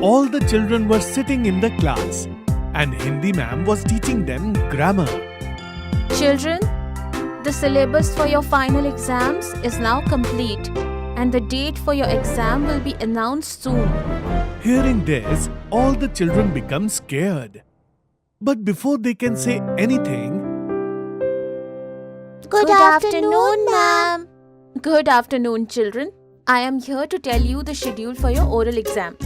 All the children were sitting in the class and Hindi ma'am was teaching them grammar. Children, the syllabus for your final exams is now complete and the date for your exam will be announced soon. Hearing this, all the children become scared. But before they can say anything, Good afternoon, ma'am. Good afternoon, children. I am here to tell you the schedule for your oral exam.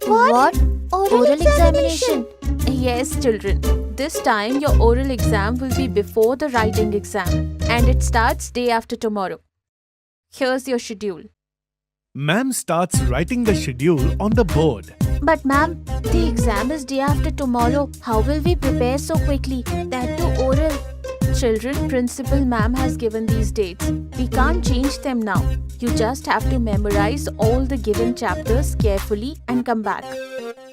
What? Oral examination? Yes, children. This time your oral exam will be before the writing exam and it starts day after tomorrow. Here's your schedule. ma'am starts writing the schedule on the board. But ma'am, the exam is day after tomorrow. How will we prepare so quickly? That too oral. Children, principal ma'am has given these dates. We can't change them now. You just have to memorize all the given chapters carefully and come back.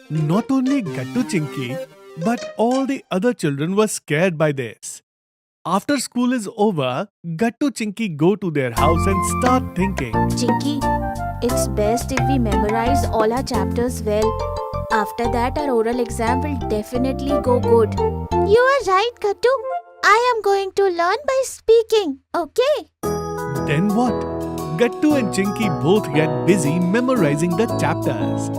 Not only Gattu Chinky, but all the other children were scared by this. After school is over, Gattu Chinky go to their house and start thinking. Chinky, it's best if we memorize all our chapters well. After that, our oral exam will definitely go good. You are right, Gattu. I am going to learn by speaking, okay? Then what? Gattu and Chinky both get busy memorizing the chapters.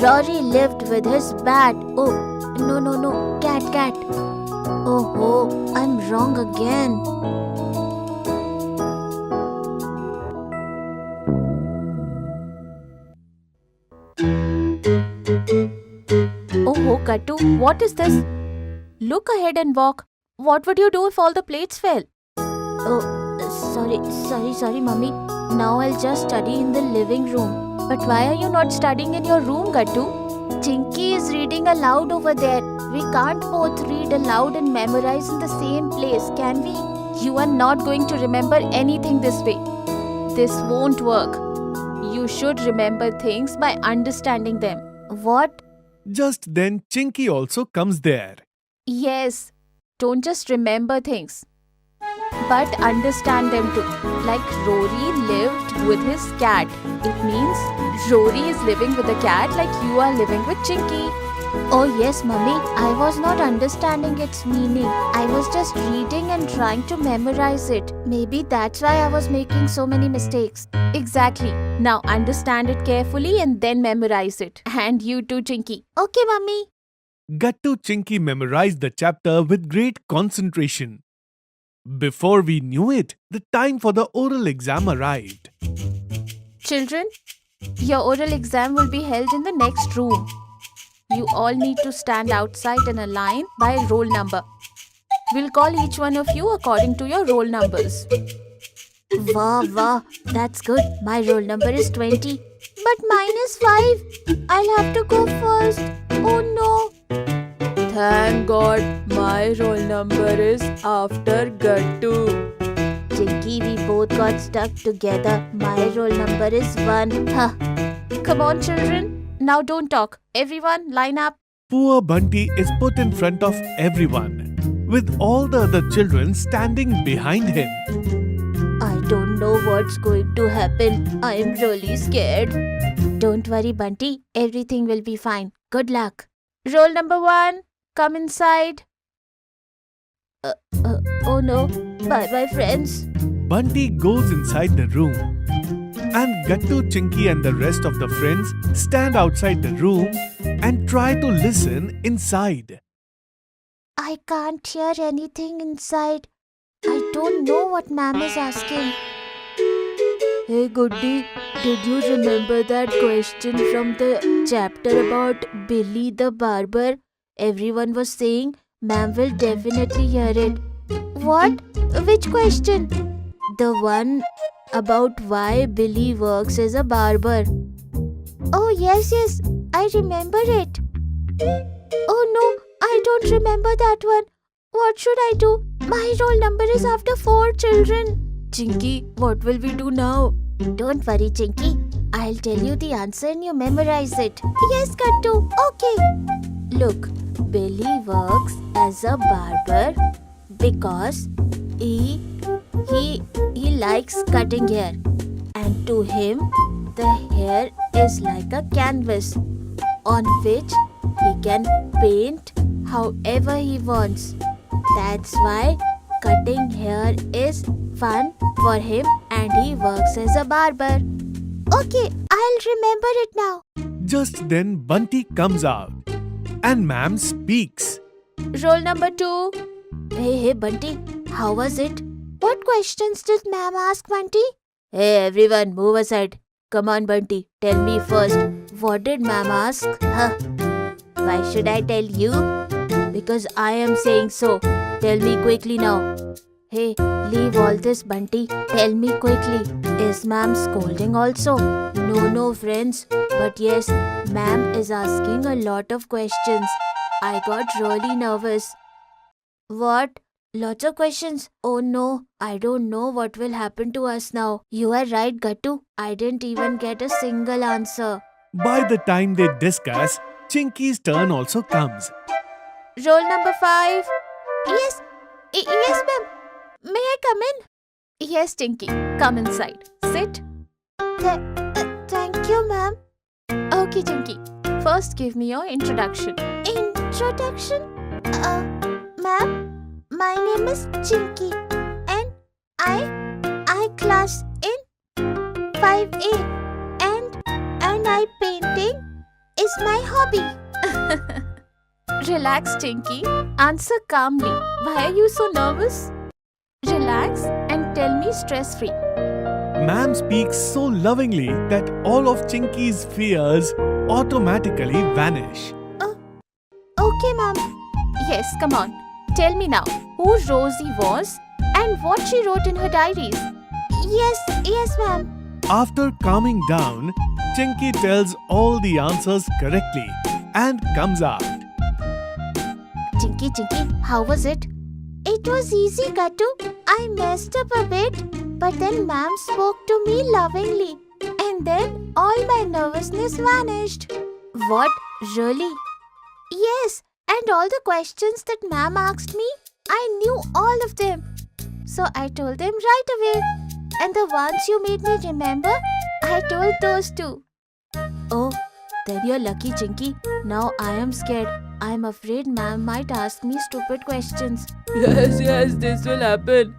Rory lived with his bat. Oh, no, cat. Oh, I'm wrong again. Oh, Gattu, what is this? Look ahead and walk. What would you do if all the plates fell? Oh, sorry, mummy. Now I'll just study in the living room. But why are you not studying in your room, Gattu? Chinky is reading aloud over there. We can't both read aloud and memorize in the same place, can we? You are not going to remember anything this way. This won't work. You should remember things by understanding them. What? Just then Chinky also comes there. Yes, don't just remember things, but understand them too. Like Rory lived with his cat. It means Rory is living with a cat like you are living with Chinky. Oh yes, mummy. I was not understanding its meaning. I was just reading and trying to memorize it. Maybe that's why I was making so many mistakes. Exactly. Now understand it carefully and then memorize it. And you too, Chinky. Okay, mummy. Gattu Chinky memorized the chapter with great concentration. Before we knew it, the time for the oral exam arrived. Children, your oral exam will be held in the next room. You all need to stand outside in a line by roll number. We'll call each one of you according to your roll numbers. Wow, that's good. My roll number is 20. But mine is 5. I'll have to go first. Oh no. Thank God, my roll number is after Gattu. Chinky, we both got stuck together. My roll number is 1. Huh. Come on, children. Now don't talk. Everyone, line up. Poor Bunty is put in front of everyone, with all the other children standing behind him. I don't know what's going to happen. I am really scared. Don't worry, Bunty. Everything will be fine. Good luck. Roll number 1, come inside. Oh no. Bye, friends. Bunty goes inside the room, and Gattu, Chinky and the rest of the friends stand outside the room and try to listen inside. I can't hear anything inside. I don't know what ma'am is asking. Hey Goody, did you remember that question from the chapter about Billy the barber? Everyone was saying ma'am will definitely hear it. What? Which question? The one about why Billy works as a barber. Oh yes, I remember it. Oh no, I don't remember that one. What should I do? My roll number is after 4 children. Chinky, what will we do now? Don't worry, Chinky. I'll tell you the answer and you memorize it. Yes, Gattu. Okay. Look, Billy works as a barber because he likes cutting hair. And to him, The hair is like a canvas on which he can paint however he wants. That's why cutting hair is fun for him and he works as a barber. Okay, I'll remember it now. Just then Bunty comes out and ma'am speaks. Roll number 2. Hey Bunty, how was it? What questions did ma'am ask, Bunty? Hey everyone, move aside. Come on Bunty, tell me first. What did ma'am ask? Huh? Why should I tell you? Because I am saying so. Tell me quickly now. Hey, leave all this Bunty. Tell me quickly. Is ma'am scolding also? No friends. But yes, ma'am is asking a lot of questions. I got really nervous. What? Lots of questions? Oh no, I don't know what will happen to us now. You are right, Gattu. I didn't even get a single answer. By the time they discuss, Chinky's turn also comes. Roll number 5. Yes, yes, ma'am. May I come in? Yes, Tinky. Come inside. Sit. Thank you, ma'am. Okay, Tinky. First, give me your introduction. Introduction? Ma'am, my name is Chinky and I class in 5A and I painting is my hobby. Relax, Tinky. Answer calmly. Why are you so nervous? Relax and tell me stress-free. Ma'am speaks so lovingly that all of Chinky's fears automatically vanish. Okay, ma'am. Yes, come on. Tell me now, who Rosie was and what she wrote in her diaries. Yes, ma'am. After calming down, Chinky tells all the answers correctly and comes out. Tinky, how was it? It was easy, Gattu. I messed up a bit, but then ma'am spoke to me lovingly. And then all my nervousness vanished. What? Really? Yes, and all the questions that ma'am asked me, I knew all of them. So I told them right away. And the ones you made me remember, I told those too. Oh, then you're lucky, Chinky. Now I am scared. I'm afraid ma'am might ask me stupid questions. Yes, this will happen.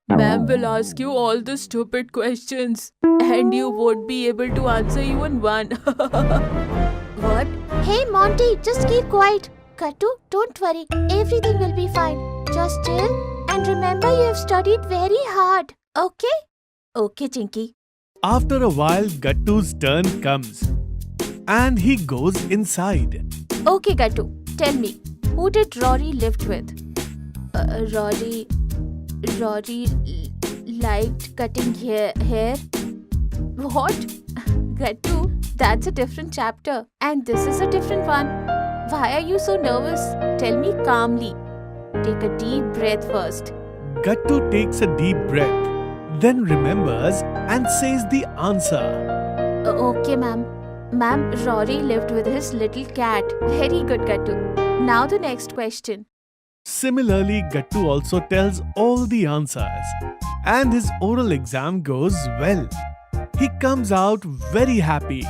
Ma'am will ask you all the stupid questions and you won't be able to answer even one. What? Hey Monty, just keep quiet. Gattu, don't worry. Everything will be fine. Just chill and remember you have studied very hard. Okay? Okay, Chinky. After a while, Gattu's turn comes and he goes inside. Okay, Gattu. Tell me, who did Rory lived with? Rory liked cutting hair? What? Gattu, that's a different chapter and this is a different one. Why are you so nervous? Tell me calmly. Take a deep breath first. Gattu takes a deep breath, then remembers and says the answer. Okay, ma'am. Ma'am, Rory lived with his little cat. Very good, Gattu. Now the next question. Similarly, Gattu also tells all the answers and his oral exam goes well. He comes out very happy